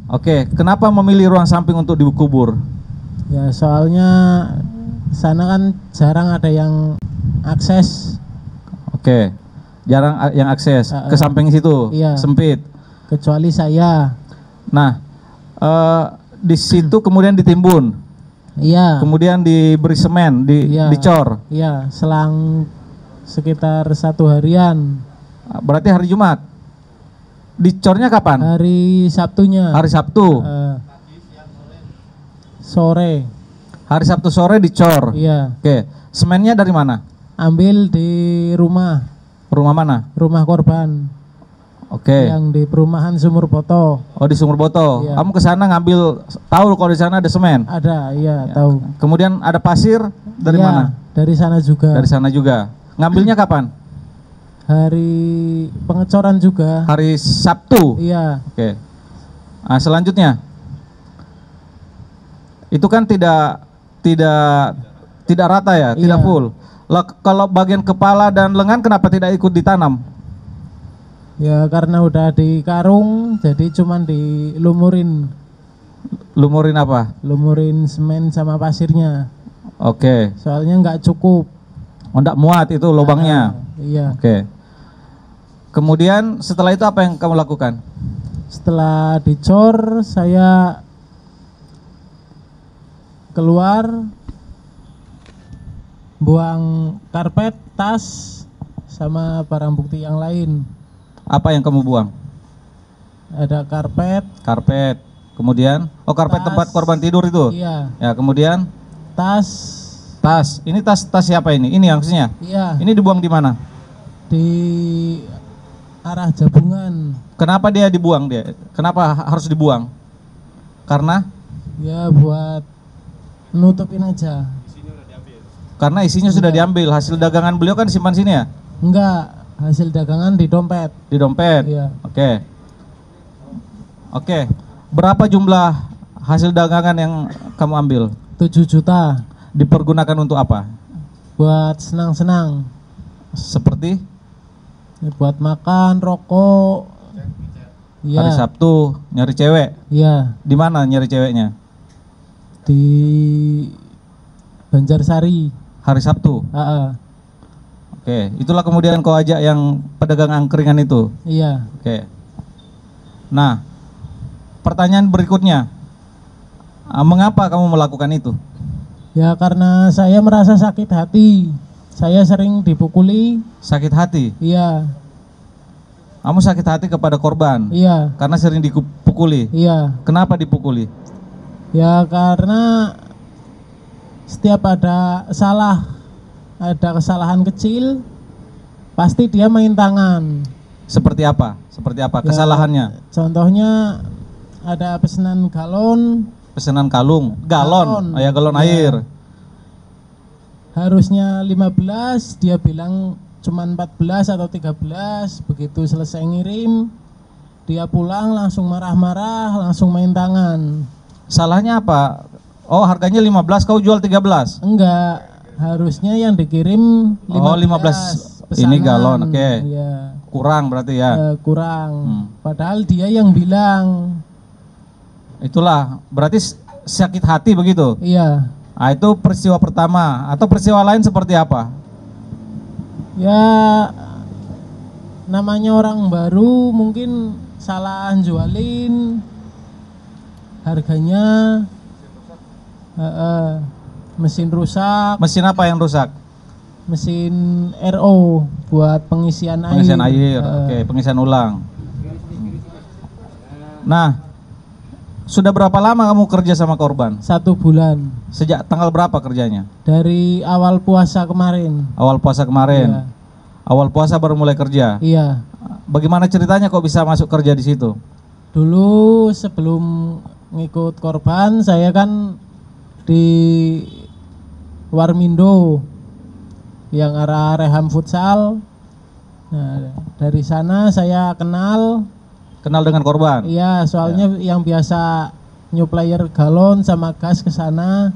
Oke, kenapa memilih ruang samping untuk dikubur? Ya soalnya sana kan jarang ada yang akses. Oke, jarang yang akses ke samping situ, iya. sempit. Kecuali saya. Nah, di situ kemudian ditimbun. Iya. Kemudian diberi semen, dicor. Iya, selang sekitar 1 harian. Berarti hari Jumat. Dicornya kapan? Hari Sabtunya. Hari Sabtu. Sore. Hari Sabtu sore dicor. Iya. Oke, semennya dari mana? Ambil di rumah. Rumah mana? Rumah korban. Oke. Yang di perumahan Sumur Boto. Oh, di Sumur Boto. Iya. Kamu ke sana ngambil, tahu kalau di sana ada semen? Ada, iya, Ya. tahu. Kemudian ada pasir dari Iya, mana? dari sana juga. Dari sana juga. Ngambilnya kapan? Hari pengecoran juga. Hari Sabtu. Iya. Oke. Nah, selanjutnya. Itu kan tidak rata ya, tidak full. Lah, kalau bagian kepala dan lengan kenapa tidak ikut ditanam? Ya karena udah di karung, jadi cuman dilumurin. Lumurin apa? Lumurin semen sama pasirnya. Oke. Soalnya nggak cukup. Oh, enggak muat itu lubangnya. Iya. Oke. Kemudian setelah itu apa yang kamu lakukan? Setelah dicor, saya keluar, buang karpet, tas, sama barang bukti yang lain. Apa yang kamu buang? Ada karpet. Karpet. Kemudian, karpet Tas. tempat korban tidur itu. Iya. Ya, kemudian Tas. tas. Ini tas siapa ini? Ini maksudnya? Iya. Ini dibuang di mana? Di arah Jabungan. Kenapa dia dibuang dia? Kenapa harus dibuang? Karena Ya buat nutupin aja. karena isinya sudah diambil. Hasil dagangan beliau kan disimpan sini ya? Enggak, hasil dagangan di dompet. Di dompet. Iya. Oke. Oke. Berapa jumlah hasil dagangan yang kamu ambil? 7 juta. Dipergunakan untuk apa? Buat senang-senang. Seperti Ya, buat makan, rokok. Iya. hari Sabtu nyari cewek. Iya. Di mana nyari ceweknya? Di Banjarsari. Hari Sabtu. Oke, itulah kemudian kau ajak yang pedagang angkringan itu. Iya. Oke. Nah, pertanyaan berikutnya, mengapa kamu melakukan itu? Ya karena saya merasa sakit hati. Saya sering dipukuli. Sakit hati. Iya. Kamu sakit hati kepada korban. Iya. Karena sering dipukuli. Iya. Kenapa dipukuli? Ya karena setiap ada kesalahan kecil, pasti dia main tangan. Seperti apa? Seperti apa Ya, kesalahannya? Contohnya ada pesanan galon. Pesanan galon. Galon. Oh ya, galon Ya. air. Harusnya 15, dia bilang cuman 14 atau 13. Begitu selesai ngirim, dia pulang langsung marah-marah, langsung main tangan. Salahnya apa? Oh, harganya 15, kau jual 13. Enggak, harusnya yang dikirim 15. Oh, 15. Ini pesanan. galon, oke. Iya. Kurang berarti ya. Kurang. Padahal dia yang bilang. Itulah, berarti sakit hati begitu. Iya. Nah, itu peristiwa pertama. Atau peristiwa lain seperti apa? Ya namanya orang baru, mungkin salah jualin, harganya, mesin rusak. Mesin apa yang rusak? Mesin RO buat pengisian air. Pengisian air. Oke, pengisian ulang. Nah, sudah berapa lama kamu kerja sama korban? 1 bulan. Sejak tanggal berapa kerjanya? Dari awal puasa kemarin. Awal puasa kemarin. Iya. Awal puasa baru mulai kerja. Iya. Bagaimana ceritanya kok bisa masuk kerja di situ? Dulu sebelum ngikut korban, saya kan di Warmindo yang arah Reham Futsal. Nah, dari sana saya kenal dengan korban? Iya, soalnya yang biasa nyuplayer galon sama gas ke sana.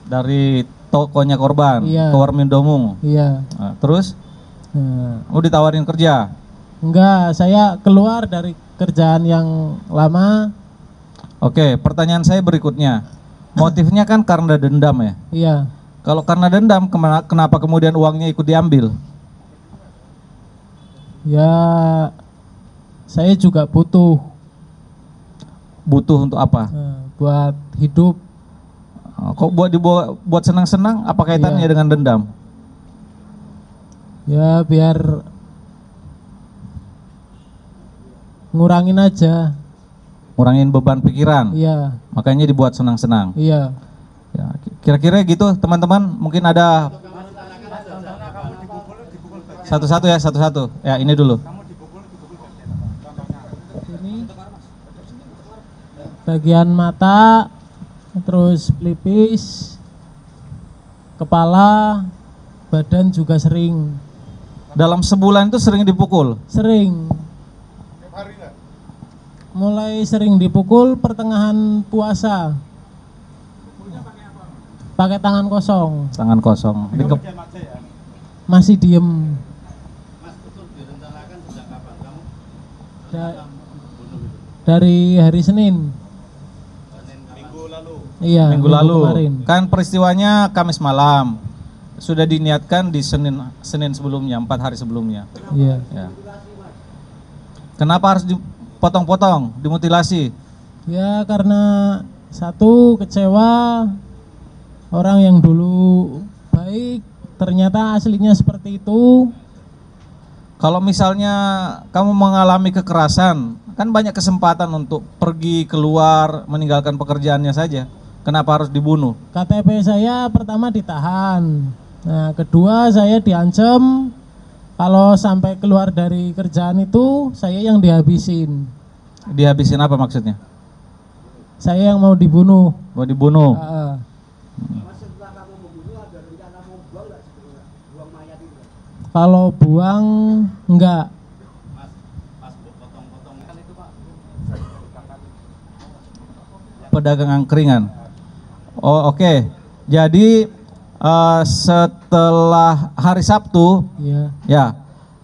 Dari tokonya korban, Iya. ke Warmindomu. Iya. Nah, terus? Nah, Ditawarin kerja? enggak, saya keluar dari kerjaan yang lama, Oke, pertanyaan saya berikutnya. Motifnya kan karena dendam ya. Iya. Kalau karena dendam, kenapa kemudian uangnya ikut diambil? Ya, saya juga butuh Butuh untuk apa? buat hidup. Kok buat senang-senang? Apa kaitannya Iya. dengan dendam? Ya, biar ngurangin aja. Ngurangin beban pikiran. Iya, Makanya dibuat senang-senang. iya. Ya, kira-kira gitu teman-teman. Mungkin ada satu-satu ya, satu-satu. Ya, ini dulu. Ini bagian mata, terus pelipis, kepala, badan juga sering. Dalam sebulan itu sering dipukul. Sering. Mulai sering dipukul pertengahan puasa. Pakai tangan kosong. Tangan kosong. Masih diem. Dari hari Senin. Iya, Minggu lalu. kemarin. Kan peristiwanya Kamis malam. Sudah diniatkan di Senin sebelumnya, 4 hari sebelumnya. Iya. Ya. Kenapa harus dipotong-potong, dimutilasi? Ya karena satu, kecewa, orang yang dulu baik ternyata aslinya seperti itu. Kalau misalnya kamu mengalami kekerasan, kan banyak kesempatan untuk pergi keluar, meninggalkan pekerjaannya saja. Kenapa harus dibunuh? KTP saya pertama ditahan. Nah, kedua saya diancam kalau sampai keluar dari kerjaan itu saya yang dihabisin. Dihabisin apa maksudnya? Saya yang mau dibunuh. Mau dibunuh? Kalau buang enggak. Pedagang angkringan. Oh, oke. Jadi setelah hari Sabtu, Iya. ya,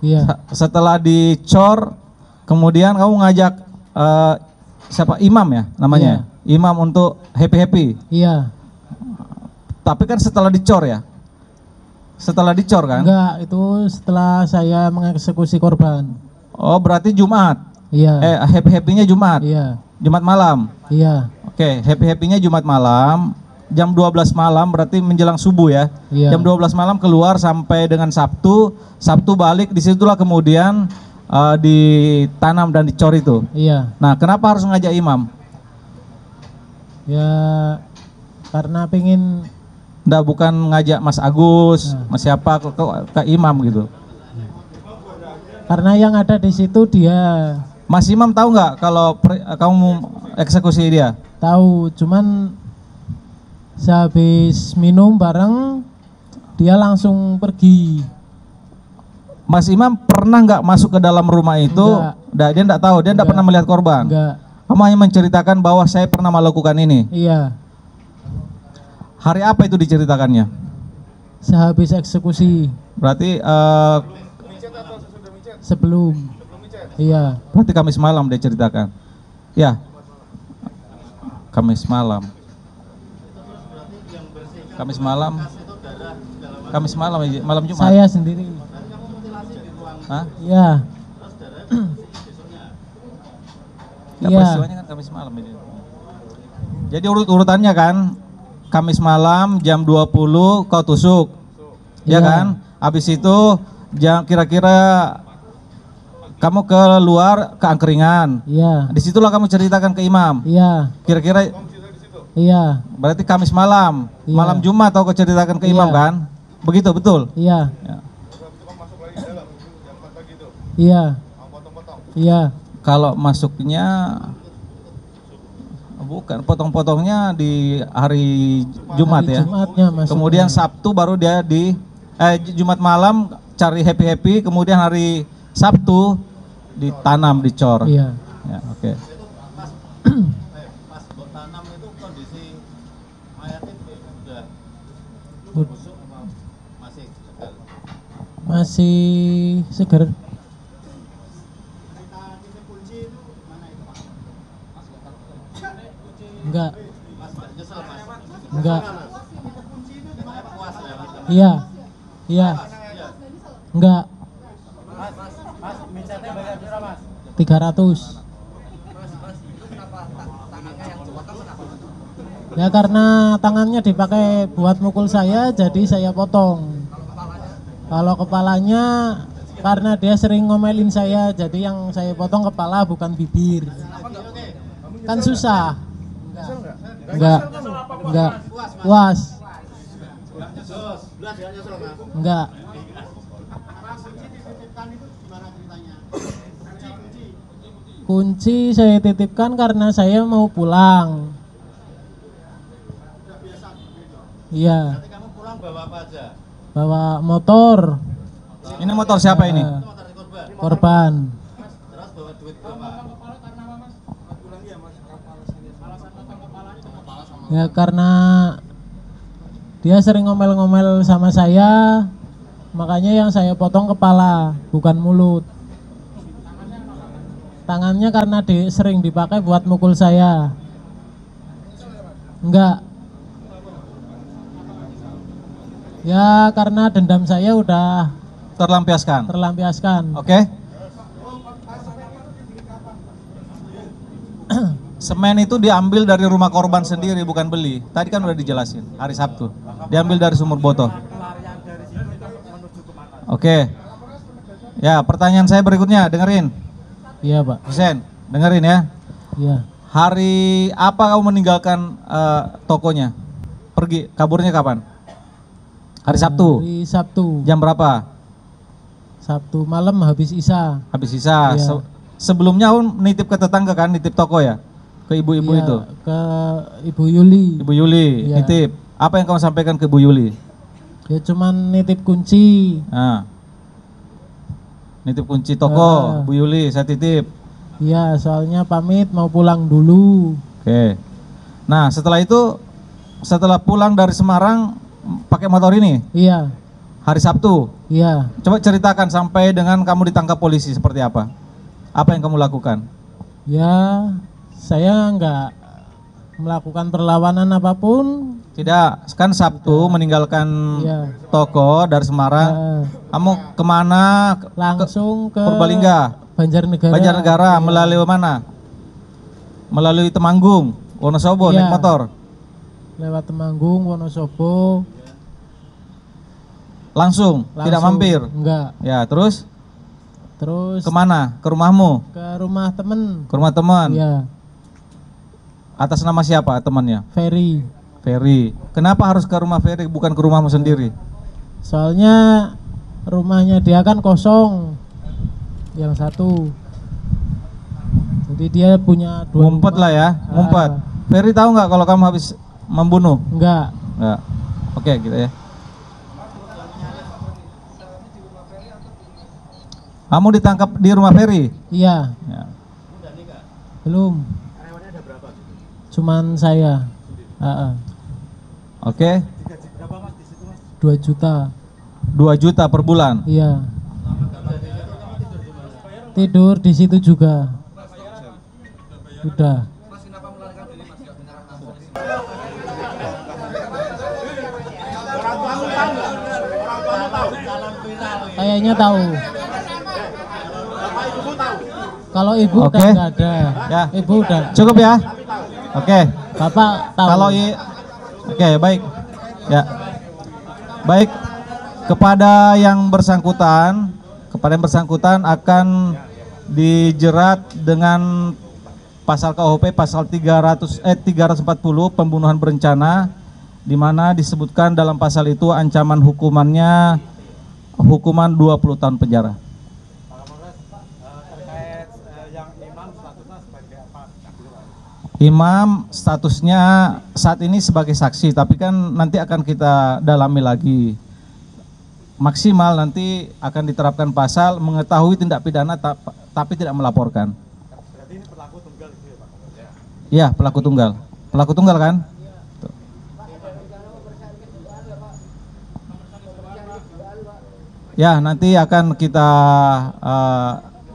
Iya. setelah dicor, kemudian kamu ngajak siapa? Imam ya namanya? Imam untuk happy-happy. Iya. Tapi kan setelah dicor ya? Setelah dicor kan? Enggak, itu setelah saya mengeksekusi korban. Oh, berarti Jumat. Iya. Happy-happynya Jumat. Iya. Jumat malam. Iya. Oke, happy-happynya Jumat malam. Jam 12 malam berarti menjelang subuh ya. Iya. Jam 12 malam keluar sampai dengan Sabtu. Sabtu balik, disitulah kemudian ditanam dan dicor itu. Iya. Nah, kenapa harus ngajak imam? Ya karena pengen. Nggak, bukan ngajak Mas Agus, Mas siapa ke imam gitu. Karena yang ada di situ dia Mas Imam tahu nggak kalau kamu eksekusi dia? tahu, cuman sehabis minum bareng dia langsung pergi. Mas Imam pernah nggak masuk ke dalam rumah itu? Enggak. Dia nggak tahu, dia nggak Enggak. pernah melihat korban. Enggak. Kamu hanya menceritakan bahwa saya pernah melakukan ini. Iya. Hari apa itu diceritakannya? Sehabis eksekusi. Berarti Sebelum. Iya. berarti Kamis malam dia ceritakan. Ya. Kamis malam. Kamis malam. Kamis malam, malam Jumat. Saya sendiri. Hah? Iya. Ya, Iya. peristiwanya kan Kamis malam ini. Jadi urutannya kan Kamis malam jam 20 kau tusuk. Ya Iya. kan? Habis itu kira-kira kamu keluar ke angkringan. Iya. Disitulah kamu ceritakan ke imam. Iya. Kira-kira Iya. berarti Kamis malam. Iya. Malam Jumat kau ceritakan ke Iya. imam kan? Begitu, betul? Iya. Ya. Iya. Iya. Kalau masuknya bukan, potong-potongnya di hari Jumat Hari ya. Jumatnya masuknya. Kemudian Sabtu baru dia Jumat malam cari happy-happy, kemudian hari Sabtu ditanam, dicor. Iya. Ya, oke. Pas tanam itu kondisi mayatnya sudah busuk apa masih segar? Masih segar. Enggak. Mas nyesel mas. Enggak. Puas ya mas. Iya. Iya. Enggak. Mas micetnya bayar berapa mas? 300. Ya karena tangannya dipakai buat mukul saya, jadi saya potong. Kalau kepalanya karena dia sering ngomelin saya, jadi yang saya potong kepala bukan bibir. Kan susah. Enggak. Enggak. Puas. Enggak. Kunci saya titipkan karena saya mau pulang. Iya. Nanti kamu pulang bawa apa aja? Bawa motor. Ini motor siapa ini? Motor korban. Korban. Terus bawa duit berapa? Ya karena dia sering ngomel-ngomel sama saya, makanya yang saya potong kepala, bukan mulut. Tangannya karena sering dipakai buat mukul saya. Enggak. Ya karena dendam saya udah Terlampiaskan. terlampiaskan. Oke. Semen itu diambil dari rumah korban sendiri, bukan beli. Tadi kan udah dijelasin hari Sabtu. Diambil dari sumur botol. Oke. Ya, pertanyaan saya berikutnya, dengerin. Iya Pak. Husen, dengerin ya. Iya. Hari apa kamu meninggalkan tokonya? Pergi, kaburnya kapan? Hari Sabtu. Hari Sabtu. Jam berapa? Sabtu malam habis Isya. Habis sisa. Iya. Sebelumnya kamu nitip ke tetangga kan, nitip toko ya? Ke ibu-ibu Iya, itu. ke Ibu Yuli. Ibu Yuli, Iya. nitip. Apa yang kamu sampaikan ke Bu Yuli? Ya cuman nitip kunci. Nah. Nitip kunci toko, Bu Yuli, saya titip. Iya, soalnya pamit mau pulang dulu. Oke. Nah, setelah itu, setelah pulang dari Semarang, pakai motor ini, Iya. hari Sabtu. Iya. Coba ceritakan sampai dengan kamu ditangkap polisi seperti apa? Apa yang kamu lakukan? Ya, saya nggak melakukan perlawanan apapun. Tidak, kan Sabtu meninggalkan Iya. toko dari Semarang. Eh, Kamu kemana? langsung ke Purbalingga, Banjarnegara. Banjarnegara, Iya. melalui mana? Melalui Temanggung, Wonosobo, Iya. naik motor. Lewat Temanggung, Wonosobo. Langsung, tidak mampir. Enggak. Ya, terus Terus kemana? Ke rumahmu? ke rumah temen. Ke rumah teman? Iya. Atas nama siapa temannya? Ferry. Ferry. Kenapa harus ke rumah Ferry bukan ke rumahmu sendiri? Soalnya rumahnya dia kan kosong. Yang satu. Jadi dia punya dua Ngumpet rumah. lah ya, ngumpet. Ferry tahu nggak kalau kamu habis membunuh? Enggak. Nggak. Oke, gitu ya. Kamu ditangkap di rumah Ferry? Iya. Ya. Belum. Cuman saya. Oke. 2 juta. 2 juta per bulan. Iya. Tidur di situ juga. Udah. Kayaknya tahu. Kalau ibu Oke. udah nggak ada. Ya. Ibu udah. Cukup ya? Oke. Bapak tahu. Oke, baik. Ya. Baik. Kepada yang bersangkutan akan dijerat dengan pasal KUHP pasal 340 pembunuhan berencana, di mana disebutkan dalam pasal itu ancaman hukumannya hukuman 20 tahun penjara. Imam statusnya saat ini sebagai saksi, tapi kan nanti akan kita dalami lagi. Maksimal nanti akan diterapkan pasal mengetahui tindak pidana tapi tidak melaporkan. Berarti ini pelaku tunggal itu ya Pak? Iya, pelaku tunggal. Pelaku tunggal kan? Tuh. Ya, nanti akan kita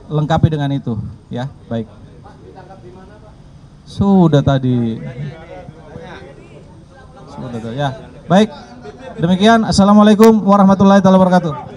lengkapi dengan itu, ya. Baik. Sudah tadi. Sudah ya. Baik. Demikian. Assalamualaikum warahmatullahi wabarakatuh.